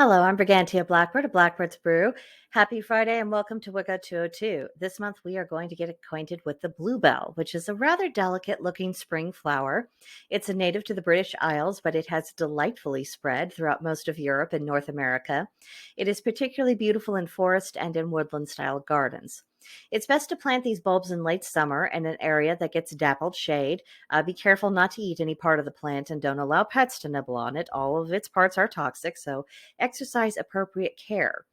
Hello, I'm Brigantia Blackbird of Blackbird's Brew. Happy Friday and welcome to Wicca 202. This month we are going to get acquainted with the Bluebell, which is a rather delicate looking spring flower. It's a native to the British Isles, but it has delightfully spread throughout most of Europe and North America. It is particularly beautiful in forest and in woodland style gardens. It's best to plant these bulbs in late summer in an area that gets dappled shade. Be careful not to eat any part of the plant and don't allow pets to nibble on it. All of its parts are toxic, so exercise appropriate care.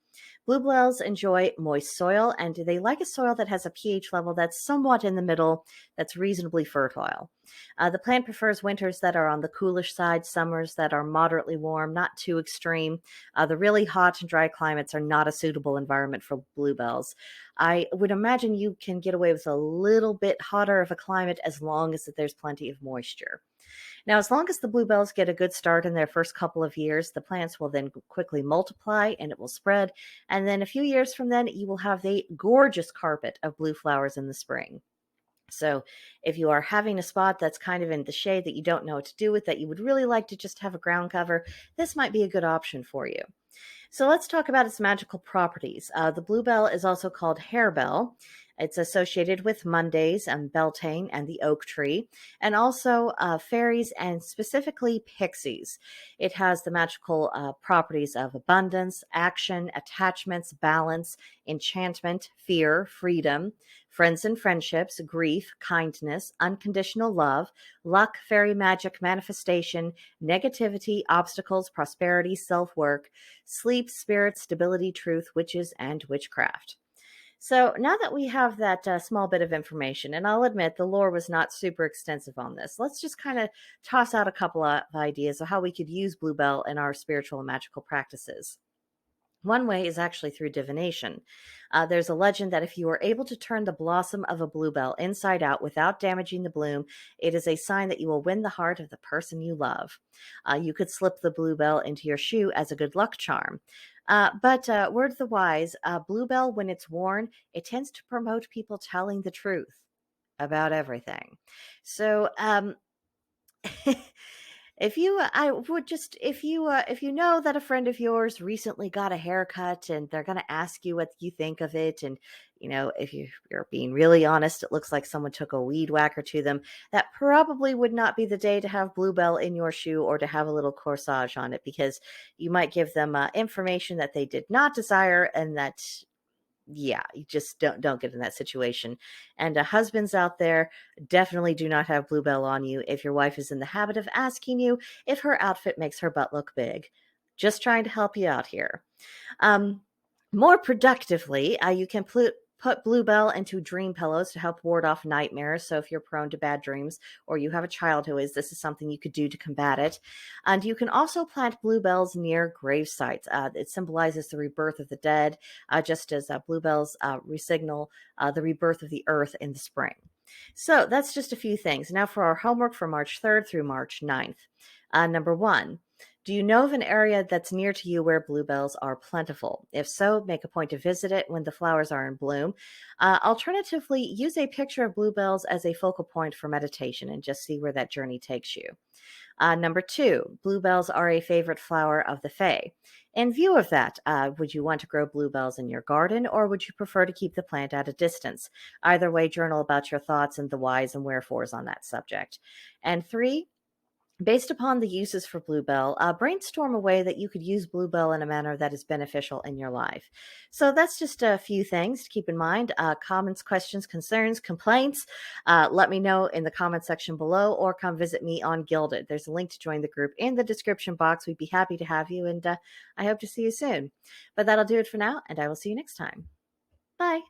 Bluebells enjoy moist soil, and they like a soil that has a pH level that's somewhat in the middle, that's reasonably fertile. The plant prefers winters that are on the coolish side, summers that are moderately warm, not too extreme. The really hot and dry climates are not a suitable environment for bluebells. I would imagine you can get away with a little bit hotter of a climate as long as there's plenty of moisture. Now, as long as the bluebells get a good start in their first couple of years, the plants will then quickly multiply and it will spread. And then a few years from then, you will have the gorgeous carpet of blue flowers in the spring. So if you are having a spot that's kind of in the shade that you don't know what to do with, that you would really like to just have a ground cover, this might be a good option for you. So let's talk about its magical properties. The bluebell is also called harebell. It's associated with Mondays and Beltane and the oak tree, and also fairies and specifically pixies. It has the magical properties of abundance, action, attachments, balance, enchantment, fear, freedom, friends and friendships, grief, kindness, unconditional love, luck, fairy magic, manifestation, negativity, obstacles, prosperity, self-work, sleep, spirit, stability, truth, witches, and witchcraft. So now that we have that small bit of information, and I'll admit the lore was not super extensive on this, let's just kind of toss out a couple of ideas of how we could use Bluebell in our spiritual and magical practices. One way is actually through divination. There's a legend that if you are able to turn the blossom of a bluebell inside out without damaging the bloom, it is a sign that you will win the heart of the person you love. You could slip the bluebell into your shoe as a good luck charm. But word of the wise, bluebell, when it's worn, it tends to promote people telling the truth about everything. So, if you know that a friend of yours recently got a haircut and they're going to ask you what you think of it, and if you're being really honest, it looks like someone took a weed whacker to them. That probably would not be the day to have Bluebell in your shoe or to have a little corsage on it, because you might give them information that they did not desire, and that, yeah, you just don't get in that situation. And husbands out there, definitely do not have Bluebell on you if your wife is in the habit of asking you if her outfit makes her butt look big. Just trying to help you out here. Um, More productively, you can put Bluebell into dream pillows to help ward off nightmares. So if you're prone to bad dreams, or you have a child who is, this is something you could do to combat it. And you can also plant bluebells near grave sites. It symbolizes the rebirth of the dead, just as bluebells resignal the rebirth of the earth in the spring. So that's just a few things. Now for our homework for March 3rd through March 9th. Number one, do you know of an area that's near to you where bluebells are plentiful? If so, make a point to visit it when the flowers are in bloom. Alternatively, use a picture of bluebells as a focal point for meditation and just see where that journey takes you. Number two, bluebells are a favorite flower of the Fae. In view of that, would you want to grow bluebells in your garden, or would you prefer to keep the plant at a distance? Either way, journal about your thoughts and the whys and wherefores on that subject. And three, based upon the uses for Bluebell, brainstorm a way that you could use Bluebell in a manner that is beneficial in your life. So that's just a few things to keep in mind. Comments, questions, concerns, complaints, let me know in the comment section below, or come visit me on Gilded. There's a link to join the group in the description box. We'd be happy to have you, and I hope to see you soon. But that'll do it for now, and I will see you next time. Bye.